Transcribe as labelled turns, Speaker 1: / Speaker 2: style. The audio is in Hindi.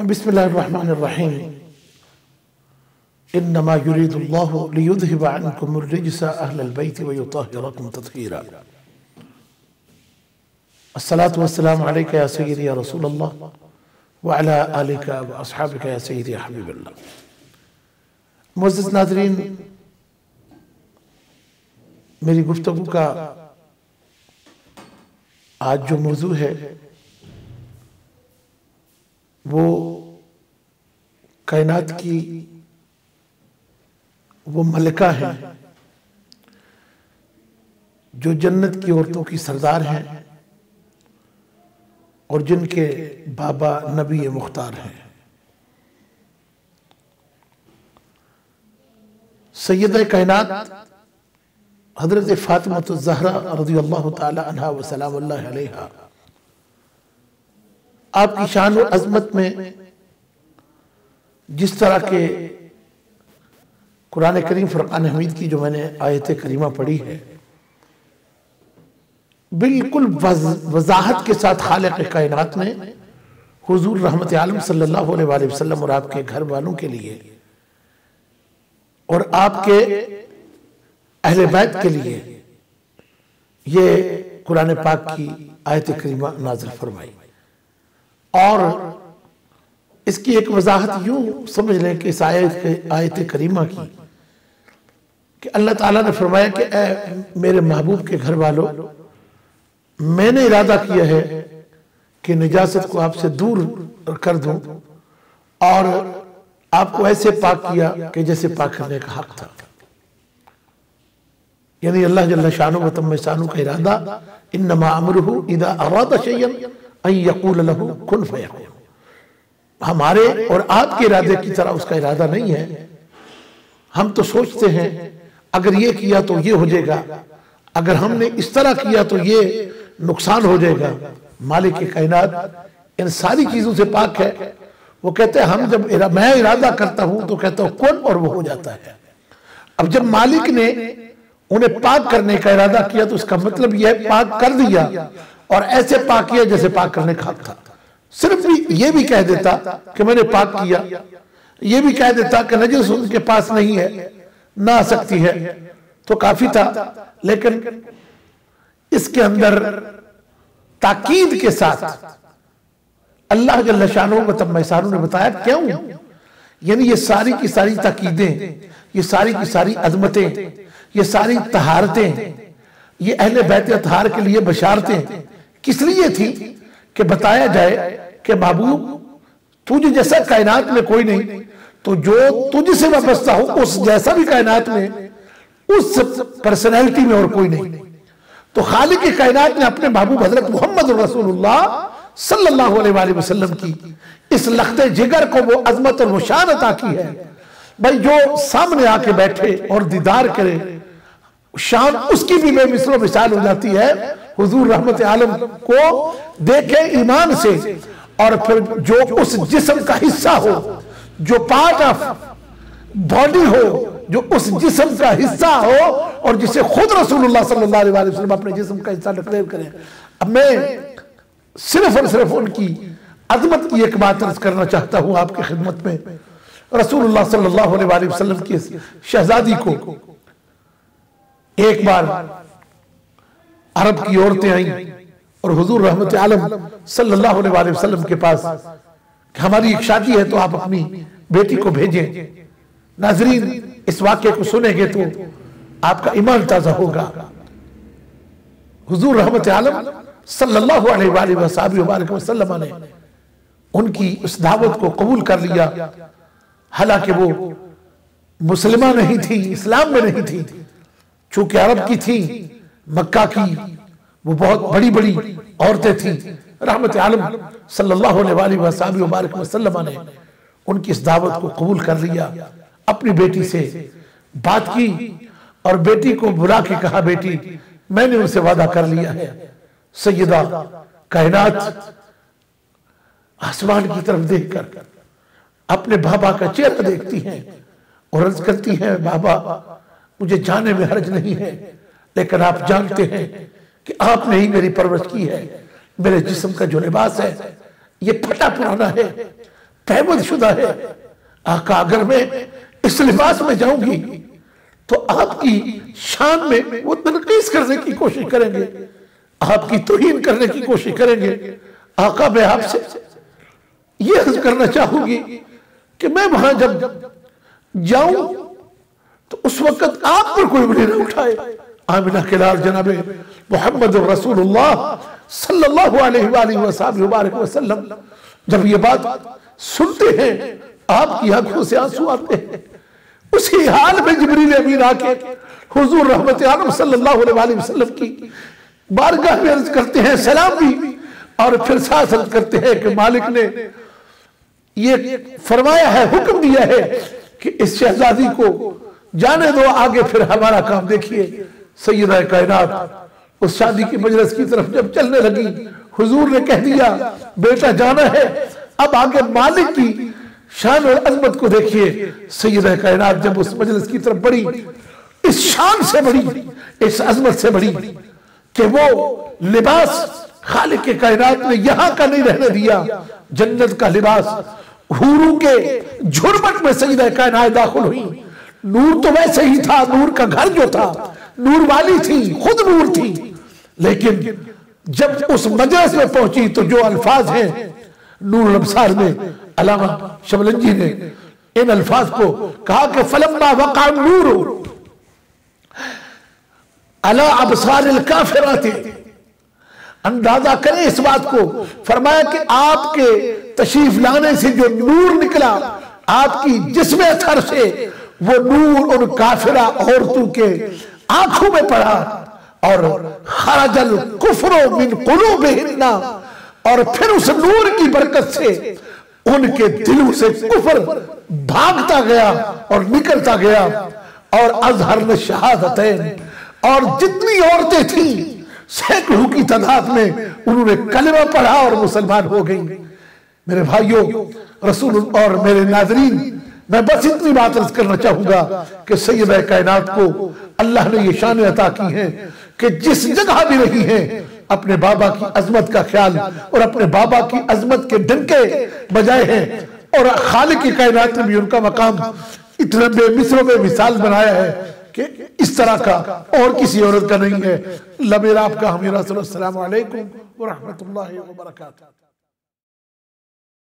Speaker 1: बिस्मिल्लाहिर्रहमानिर्रहीम। इन्नमा युरीदुल्लाहु लियुज़हिबा अन्कुमुर रिज्सा अहलल बैति व युतहिरकुम तत्हीरा। अस्सलातु वस्सलामु अलैका या सय्यदी या रसूलल्लाह व अला आलिका व अस्हाबिका या सय्यदी या हबीबल्लाह। मुअज़्ज़िज़ नाज़रीन, मेरी गुफ्तगू का आज जो मौजू है वो कायनात की वो मलिका है जो जन्नत की औरतों की सरदार हैं और जिनके बाबा नबी मुख्तार हैं। सैयदा कायनात हजरत फातिमा ज़हरा रज़ियल्लाहु ताला अन्हा व सलामुल्लाह अलैहा, आपकी शान और अजमत में जिस तरह के कुरान करीम फुरकान हमीद की जो मैंने आयत करीमा पढ़ी है, बिल्कुल वजाहत के साथ खालिक कायनात ने हुजूर रहमत आलम सल्लल्लाहु अलैहि वसल्लम और आपके घर वालों के लिए और आपके अहले बैत के लिए ये कुरान पाक की आयत करीमा नाज़िल फरमाई। और इसकी एक वजाहत यूं समझ लें कि इस आयत करीमा की कि अल्लाह ताला ने फरमाया कि ए मेरे महबूब के घर वालों, मैंने इरादा किया है कि निजासत को आपसे दूर कर दूं और आपको ऐसे पाक किया कि जैसे पाक करने का हक था। यानी अल्लाह जल्ल शानु व तम्म शानु का इरादा इन्नमा अमरुहु इदा अरादा शैयन अन यक़ूल लहु कुन फयकून। हमारे और आपके इरादे की तरह उसका इरादा नहीं है। हम तो सोचते हैं अगर ये किया तो ये हो जाएगा, अगर हमने इस तरह किया तो ये नुकसान हो जाएगा। मालिक की कायनात इन सारी चीजों से पाक है। वो कहते हैं हम जब मैं इरादा करता हूं तो कहता हूं कुन और वो हो जाता है। अब जब मालिक ने उन्हें पाक करने का इरादा किया तो इसका मतलब यह है पाक कर दिया और ऐसे पाक किया जैसे पाक करने का हक था। सिर्फ भी ये भी कह देता कि मैंने पाक किया, ये भी कह देता कि नजस उनके पास नहीं है, ना आ सकती है, तो काफी था। लेकिन इसके अंदर ताकीद के साथ अल्लाह जल्ल शानो व तम्म शानु ने बताया क्यों। यानी ये सारी की सारी ताकीदें, ये सारी की सारी अजमतें, ये सारी तहारतें, ये अहले बैत अतहार के लिए बशारतें किस लिए थी कि बताया जाए कि महबूब तुझ जैसा कायनात में कोई नहीं, तो जो तुझसे वाबस्ता हो उस जैसा भी कायनात में उस पर्सनैलिटी में और कोई नहीं। तो खालिक की कायनात ने अपने महबूब हजरत मोहम्मद रसूलुल्लाह सल्लल्लाहु अलैहि वसल्लम की इस लख्ते जिगर को वो अजमत और वो शान अता की है। भाई जो सामने आके बैठे और दीदार करे, शान उसकी भी बेमिसाल मिसाल हो जाती है। हुजूर रहमत आलम को देखे ईमान से और फिर जो उस जिस्म का हिस्सा हो, जो पार्ट ऑफ बॉडी हो, जो उस जिस्म का हिस्सा हो और जिसे खुद रसूलुल्लाह सल्लल्लाहु अलैहि वसल्लम अपने जिस्म का हिस्सा डिक्लेयर करें। अब मैं सिर्फ और सिर्फ उनकी अजमत की एक बात अर्ज करना चाहता हूं आपकी खिदमत में। रसूलुल्लाह सल्लल्लाहु अलैहि वसल्लम की शहजादी को एक बार अरब की औरतें आई और हुजूर रहमत आलम सल्लल्लाहु अलैहि वसल्लम के पास हमारी एक शादी है तो आप अपनी बेटी को भेजें। नाजरीन, इस वाक्य को सुनेंगे तो आपका ईमान ताजा होगा। हुजूर रहमत आलम सल्लल्लाहु अलैहि वसल्लम ने उनकी उस दावत को कबूल कर लिया। हालांकि वो मुसलिमा नहीं थी, इस्लाम में नहीं थी, चूंकि अरब की थी, मक्का की वो बहुत बड़ी बड़ी औरतें थी। रहमत आलम सल्लल्लाहु अलैहि वसल्लम ने उनकी इस दावत को कबूल कर लिया। अपनी बेटी से बात की और बेटी को बुला के कहा, बेटी मैंने उनसे वादा कर लिया है। सैयदा कायनात आसमान की तरफ देखकर अपने बाबा का चेहरा देखती हैं और अर्ज करती हैं, बाबा मुझे जाने में हर्ज नहीं है, लेकिन आप जानते हैं कि आपने ही मेरी परवरिश की है। मेरे जिस्म का जो लिबास है ये फटा पुराना है, तहमतशुदा है। आका अगर मैं इस लिबास में जाऊंगी तो आपकी शान में वो तनकीस करने की कोशिश करेंगे, आपकी तौहीन करने की कोशिश करेंगे। आका मैं आपसे ये अर्ज करना चाहूंगी कि मैं वहां जब जाऊं तो उस वक्त आप पर कोई उंगली न उठाए। आमिना के लाल जनाब मोहम्मद रसूलुल्लाह सल्लल्लाहु अलैहि वसल्लम जब ये बात सुनते हैं आपकी आंखों से आंसू आते हैं। उसी हाल में जिब्रील अमीन आके हुजूर रहमत आलम सल्लल्लाहु अलैहि वसल्लम की बारगाह में अर्ज करते हैं, सलाम भी, और फिर साथ अर्ज करते हैं कि मालिक ने ये फरमाया है, हुक्म दिया है कि इस शहजादी को जाने दो, आगे फिर हमारा काम देखिए। सैयदा कायनात उस शादी की मजलिस की तरफ जब चलने लगी, हुजूर ने कह दिया बेटा जाना है, अब आगे मालिक की शान और अजमत को देखिए। सैयदा कायनात जब उस मजलिस की तरफ बढ़ी, इस शान से बढ़ी, इस अजमत से बढ़ी कि वो लिबास खालिक के कायनात ने यहां का नहीं रहने दिया, जन्नत का लिबास हूरों के झुरमट में सैयदा कायनात दाखिल हुई। नूर तो वैसे ही था, नूर का घर जो था, नूर वाली थी, खुद नूर थी, लेकिन जब उस मजलिस में पहुंची तो जो अल्फाज हैं नूरुल अब्सार में अल्लामा शबलंजी ने इन अल्फाज को कहा कि फलम्मा वक़ा नूर अला अबसारिल काफिरात, अंदाजा करें इस बात को। फरमाया कि आपके तशरीफ लाने से जो नूर निकला आपकी जिस्म अथर से, वो नूर उन काफिरा औरतों के आंखों में पड़ा और खरजल कुफ्रो मिन कुलूबिहिन्ना, और फिर उस नूर की बरकत से उनके दिलों से कुफ्र भागता गया और निकलता गया। और अजहर शहादतैन, और जितनी औरतें थी सैकड़ों की तादाद में उन्होंने कलमा पढ़ा और मुसलमान हो गई। मेरे भाइयों रसूल और मेरे नाज़रीन, मैं बस इतनी बात अर्ज करना चाहूंगा कि सैयदा कायनात को अल्लाह ने ये शान अता की है कि जिस जगह भी रही है अपने बाबा की अजमत का ख्याल और अपने बाबा की अजमत के डंके बजाए हैं, और खालिक की कायनात ने भी उनका मकाम इतने बेमिसलों में मिसाल बनाया है कि इस तरह का और किसी औरत का नहीं है। लमेरा आपका हमीरा। अस्सलामु अलैकुम व रहमतुल्लाहि व बरकातहू।